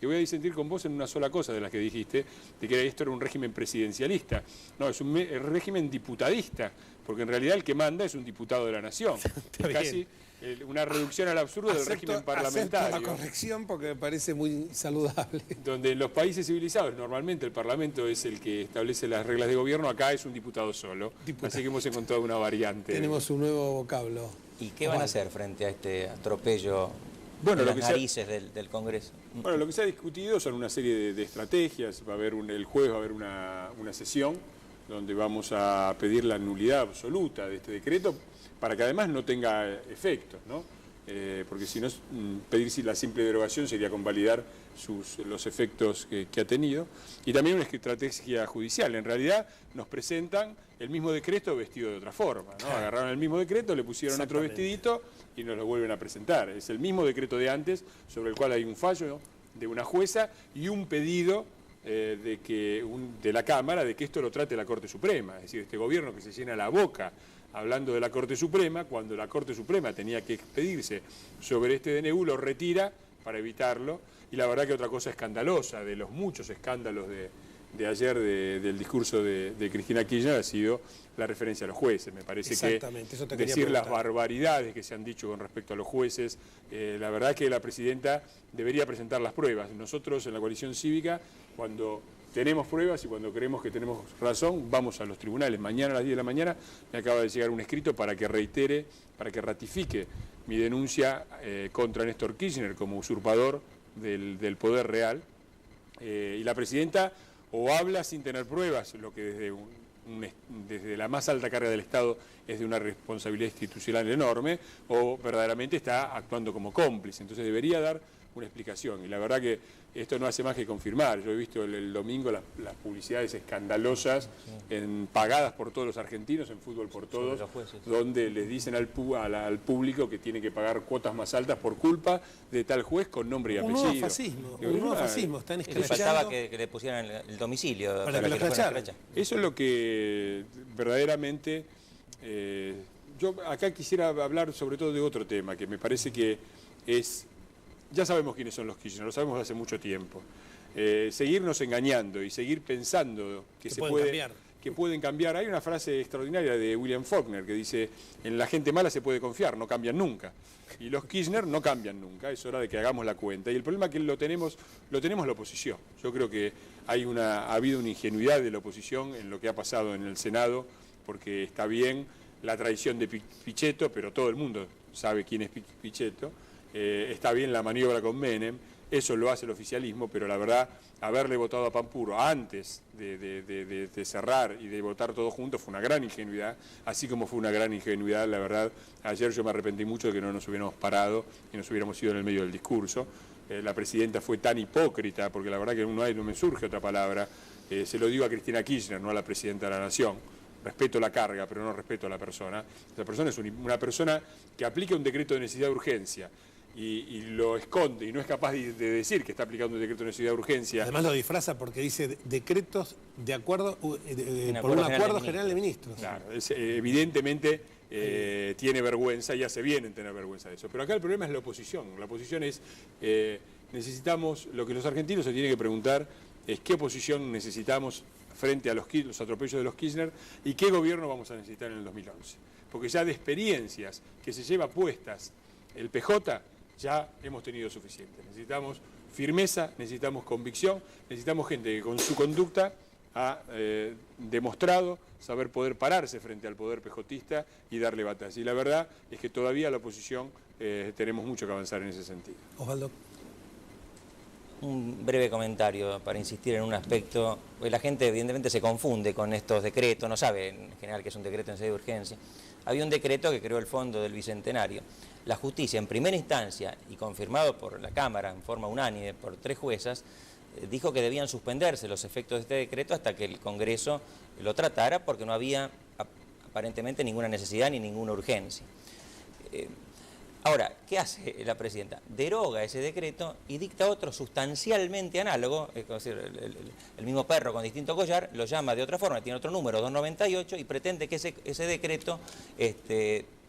te voy a disentir con vos en una sola cosa de las que dijiste, de que esto era un régimen presidencialista. No, es un régimen diputadista, porque en realidad el que manda es un diputado de la nación. Es casi una reducción al absurdo del régimen parlamentario. Acepto la corrección porque me parece muy saludable. Donde en los países civilizados normalmente el Parlamento es el que establece las reglas de gobierno, acá es un diputado solo. Así que hemos encontrado una variante. Tenemos un nuevo vocablo. ¿Y qué van a hacer frente a este atropello de las narices del Congreso? Bueno, lo que se ha discutido son una serie de estrategias. Va a haber el jueves va a haber una sesión donde vamos a pedir la nulidad absoluta de este decreto para que además no tenga efectos, ¿no? Porque si no, pedir la simple derogación sería convalidar los efectos que ha tenido. Y también una estrategia judicial. En realidad nos presentan el mismo decreto vestido de otra forma, ¿no? Agarraron el mismo decreto, le pusieron otro vestidito y nos lo vuelven a presentar. Es el mismo decreto de antes, sobre el cual hay un fallo de una jueza y un pedido de la Cámara de que esto lo trate la Corte Suprema. Es decir, este gobierno que se llena la boca hablando de la Corte Suprema, cuando la Corte Suprema tenía que expedirse sobre este DNU, lo retira para evitarlo. Y la verdad que otra cosa escandalosa, de los muchos escándalos de ayer del discurso de Cristina Kirchner, ha sido la referencia a los jueces. Me parece que decir las barbaridades que se han dicho con respecto a los jueces, la verdad que la presidenta debería presentar las pruebas. Nosotros en la coalición cívica, cuando tenemos pruebas y cuando creemos que tenemos razón, vamos a los tribunales. Mañana a las 10 de la mañana me acaba de llegar un escrito para que reitere, para que ratifique mi denuncia contra Néstor Kirchner como usurpador del poder real. Y la presidenta o habla sin tener pruebas, lo que desde la más alta carga del Estado es de una responsabilidad institucional enorme, o verdaderamente está actuando como cómplice. Entonces debería dar una explicación. Y la verdad que esto no hace más que confirmar. Yo he visto el domingo las publicidades escandalosas pagadas por todos los argentinos, en Fútbol por Todos, donde les dicen al público que tiene que pagar cuotas más altas por culpa de tal juez con nombre y apellido. Un nuevo fascismo. Están escrachando. Faltaba que le pusieran el domicilio para que lo escracharan. Eso es lo que verdaderamente... yo acá quisiera hablar sobre todo de otro tema, que me parece que es... Ya sabemos quiénes son los Kirchner, lo sabemos hace mucho tiempo. Seguirnos engañando y seguir pensando que pueden cambiar. Hay una frase extraordinaria de William Faulkner que dice: en la gente mala se puede confiar, no cambian nunca. Y los Kirchner no cambian nunca, es hora de que hagamos la cuenta. Y el problema es que lo tenemos la oposición. Yo creo que ha habido una ingenuidad de la oposición en lo que ha pasado en el Senado, porque está bien la traición de Pichetto, pero todo el mundo sabe quién es Pichetto. Está bien la maniobra con Menem, eso lo hace el oficialismo, pero la verdad, haberle votado a Pampuro antes de cerrar y de votar todos juntos fue una gran ingenuidad, así como fue una gran ingenuidad, la verdad, ayer yo me arrepentí mucho de que no nos hubiéramos parado y nos hubiéramos ido en el medio del discurso. La presidenta fue tan hipócrita, porque la verdad que no me surge otra palabra, se lo digo a Cristina Kirchner, no a la presidenta de la Nación. Respeto la carga, pero no respeto a la persona. Esa persona es una persona que aplica un decreto de necesidad de urgencia y lo esconde y no es capaz de decir que está aplicando un decreto de necesidad de urgencia. Además lo disfraza porque dice decretos de acuerdo por un acuerdo general de ministros. Claro, evidentemente tiene vergüenza y hace bien en tener vergüenza de eso. Pero acá el problema es la oposición. La oposición es, necesitamos, lo que los argentinos se tienen que preguntar es qué oposición necesitamos frente a los atropellos de los Kirchner y qué gobierno vamos a necesitar en el 2011. Porque ya de experiencias que se lleva puestas el PJ, ya hemos tenido suficiente. Necesitamos firmeza, necesitamos convicción, necesitamos gente que con su conducta ha demostrado saber poder pararse frente al poder pejotista y darle batalla. Y la verdad es que todavía la oposición tenemos mucho que avanzar en ese sentido. Osvaldo. Un breve comentario para insistir en un aspecto, porque la gente evidentemente se confunde con estos decretos, no sabe en general que es un decreto en sede de urgencia. Había un decreto que creó el Fondo del Bicentenario. La justicia en primera instancia y confirmado por la Cámara en forma unánime por 3 juezas, dijo que debían suspenderse los efectos de este decreto hasta que el Congreso lo tratara porque no había aparentemente ninguna necesidad ni ninguna urgencia. Ahora, ¿qué hace la presidenta? Deroga ese decreto y dicta otro sustancialmente análogo, es decir, el mismo perro con distinto collar, lo llama de otra forma, tiene otro número, 298, y pretende que ese decreto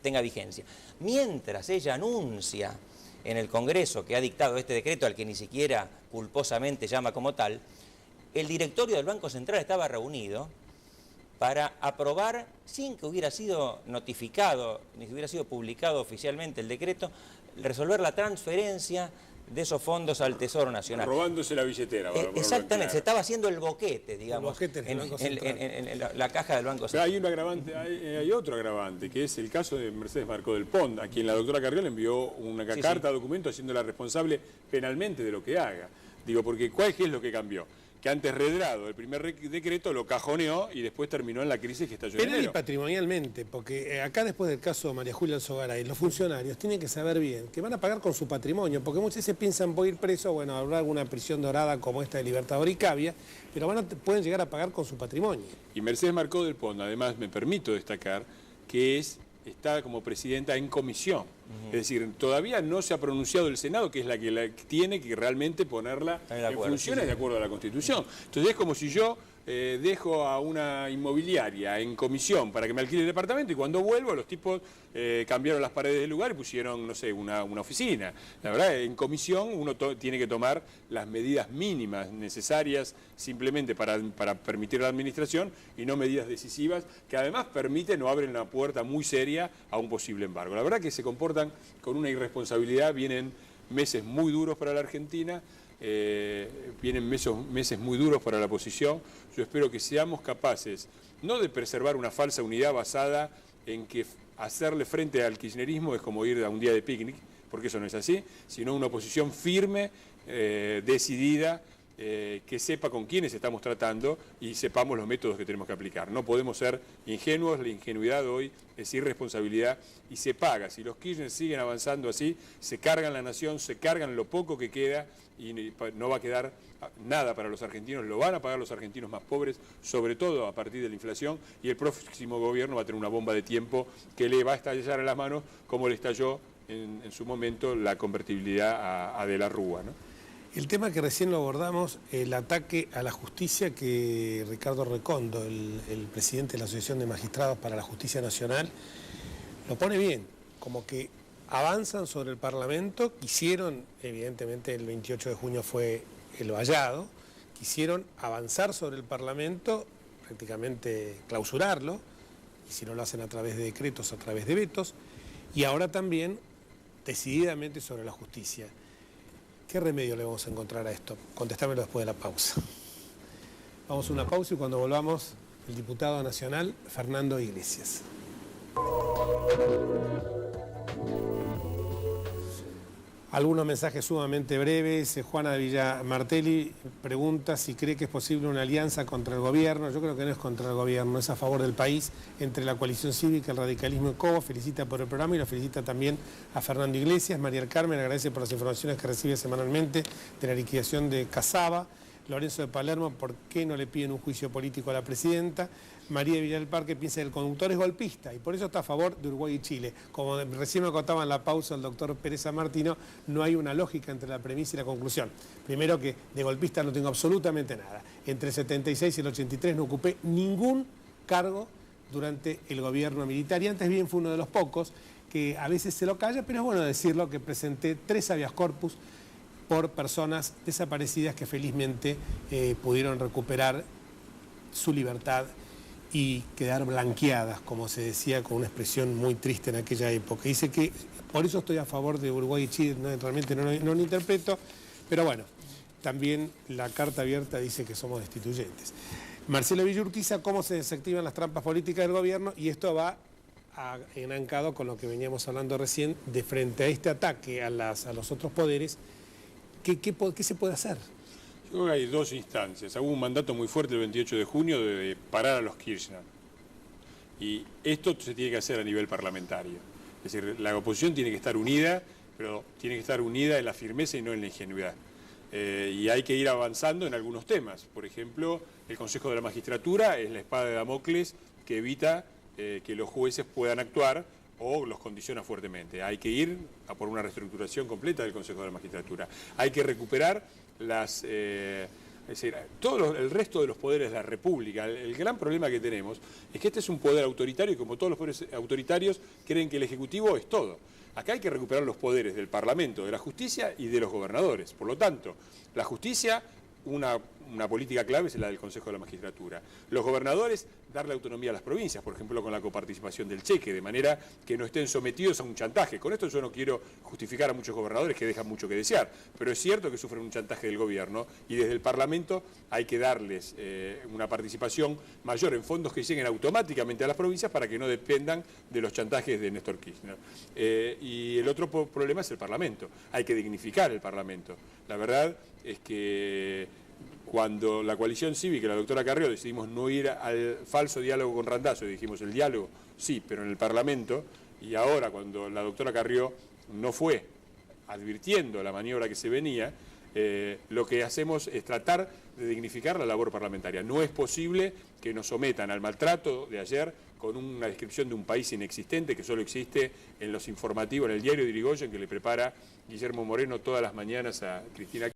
tenga vigencia. Mientras ella anuncia en el Congreso que ha dictado este decreto, al que ni siquiera culposamente llama como tal, el directorio del Banco Central estaba reunido para aprobar, sin que hubiera sido notificado, ni que hubiera sido publicado oficialmente el decreto, resolver la transferencia de esos fondos al Tesoro Nacional. Robándose la billetera. Exactamente, se estaba haciendo el boquete, digamos, el boquete en la caja del Banco Central. Hay un agravante, hay otro agravante, que es el caso de Mercedes Marcó del Pont, a quien la doctora Carrión envió una carta, documento, haciéndola responsable penalmente de lo que haga. Digo, porque ¿qué es lo que cambió? Que antes Redrado, el primer decreto, lo cajoneó y después terminó en la crisis que estalló en enero. Penal y patrimonialmente, porque acá después del caso de María Julia Alzogaray, los funcionarios tienen que saber bien que van a pagar con su patrimonio, porque muchas veces piensan voy a ir preso, bueno, habrá alguna prisión dorada como esta de Libertador y Cavia, pero pueden llegar a pagar con su patrimonio. Y Mercedes Marcó del Pont, además, me permito destacar que está como presidenta en comisión. Es decir, todavía no se ha pronunciado el Senado, que es la que tiene que realmente ponerla en funciones de acuerdo a la Constitución. Entonces es como si yo dejo a una inmobiliaria en comisión para que me alquile el departamento y cuando vuelvo los tipos cambiaron las paredes del lugar y pusieron, no sé, una oficina. La verdad, en comisión uno tiene que tomar las medidas mínimas necesarias simplemente para permitir la administración y no medidas decisivas que además permiten o abren la puerta muy seria a un posible embargo. La verdad que se comportan con una irresponsabilidad, vienen meses muy duros para la Argentina. Vienen meses muy duros para la oposición. Yo espero que seamos capaces, no de preservar una falsa unidad basada en que hacerle frente al kirchnerismo es como ir a un día de picnic, porque eso no es así, sino una oposición firme, decidida, que sepa con quiénes estamos tratando y sepamos los métodos que tenemos que aplicar. No podemos ser ingenuos, la ingenuidad hoy es irresponsabilidad y se paga. Si los Kirchner siguen avanzando así, se cargan la nación, se cargan lo poco que queda y no va a quedar nada para los argentinos, lo van a pagar los argentinos más pobres, sobre todo a partir de la inflación, y el próximo gobierno va a tener una bomba de tiempo que le va a estallar en las manos como le estalló en su momento la convertibilidad a De la Rúa, ¿no? El tema que recién lo abordamos, el ataque a la justicia que Ricardo Recondo, el presidente de la Asociación de Magistrados para la Justicia Nacional, lo pone bien, como que avanzan sobre el Parlamento, quisieron, evidentemente el 28 de junio fue el vallado, quisieron avanzar sobre el Parlamento, prácticamente clausurarlo, y si no lo hacen a través de decretos, a través de vetos, y ahora también decididamente sobre la justicia. ¿Qué remedio le vamos a encontrar a esto? Contestámelo después de la pausa. Vamos a una pausa y cuando volvamos, el diputado nacional Fernando Iglesias. Algunos mensajes sumamente breves. Juana Villamartelli pregunta si cree que es posible una alianza contra el gobierno. Yo creo que no es contra el gobierno, es a favor del país, entre la coalición cívica, el radicalismo y Cobo. Felicita por el programa y lo felicita también a Fernando Iglesias. María del Carmen agradece por las informaciones que recibe semanalmente de la liquidación de Casaba. Lorenzo de Palermo, ¿por qué no le piden un juicio político a la presidenta? María de Villa del Parque piensa que el conductor es golpista y por eso está a favor de Uruguay y Chile. Como recién me contaba en la pausa el doctor Pérez San Martino, no hay una lógica entre la premisa y la conclusión. Primero que de golpista no tengo absolutamente nada. Entre el 76 y el 83 no ocupé ningún cargo durante el gobierno militar y antes bien fue uno de los pocos que a veces se lo calla, pero es bueno decirlo que presenté 3 habeas corpus por personas desaparecidas que felizmente pudieron recuperar su libertad y quedar blanqueadas, como se decía con una expresión muy triste en aquella época. Dice que por eso estoy a favor de Uruguay y Chile, realmente no lo interpreto, pero bueno, también la carta abierta dice que somos destituyentes. Marcelo Villurquiza, ¿cómo se desactivan las trampas políticas del gobierno? Y esto va enancado con lo que veníamos hablando recién, de frente a este ataque a los otros poderes. ¿Qué se puede hacer? Yo creo que hay 2 instancias. Hubo un mandato muy fuerte el 28 de junio de parar a los Kirchner. Y esto se tiene que hacer a nivel parlamentario. Es decir, la oposición tiene que estar unida, pero tiene que estar unida en la firmeza y no en la ingenuidad. Y hay que ir avanzando en algunos temas. Por ejemplo, el Consejo de la Magistratura es la espada de Damocles que evita que los jueces puedan actuar o los condiciona fuertemente. Hay que ir a por una reestructuración completa del Consejo de la Magistratura. Hay que recuperar es decir, el resto de los poderes de la República. El gran problema que tenemos es que este es un poder autoritario y como todos los poderes autoritarios creen que el Ejecutivo es todo. Acá hay que recuperar los poderes del Parlamento, de la justicia y de los gobernadores. Por lo tanto, la justicia, una política clave es la del Consejo de la Magistratura. Los gobernadores, darle autonomía a las provincias, por ejemplo, con la coparticipación del cheque, de manera que no estén sometidos a un chantaje. Con esto yo no quiero justificar a muchos gobernadores que dejan mucho que desear, pero es cierto que sufren un chantaje del gobierno y desde el Parlamento hay que darles una participación mayor en fondos que lleguen automáticamente a las provincias para que no dependan de los chantajes de Néstor Kirchner. Y el otro problema es el Parlamento. Hay que dignificar el Parlamento. La verdad es que cuando la coalición cívica y la doctora Carrió decidimos no ir al falso diálogo con Randazzo y dijimos el diálogo sí, pero en el Parlamento, y ahora cuando la doctora Carrió no fue advirtiendo la maniobra que se venía, lo que hacemos es tratar de dignificar la labor parlamentaria. No es posible que nos sometan al maltrato de ayer con una descripción de un país inexistente que solo existe en los informativos, en el diario de Irigoyen que le prepara Guillermo Moreno todas las mañanas a Cristina.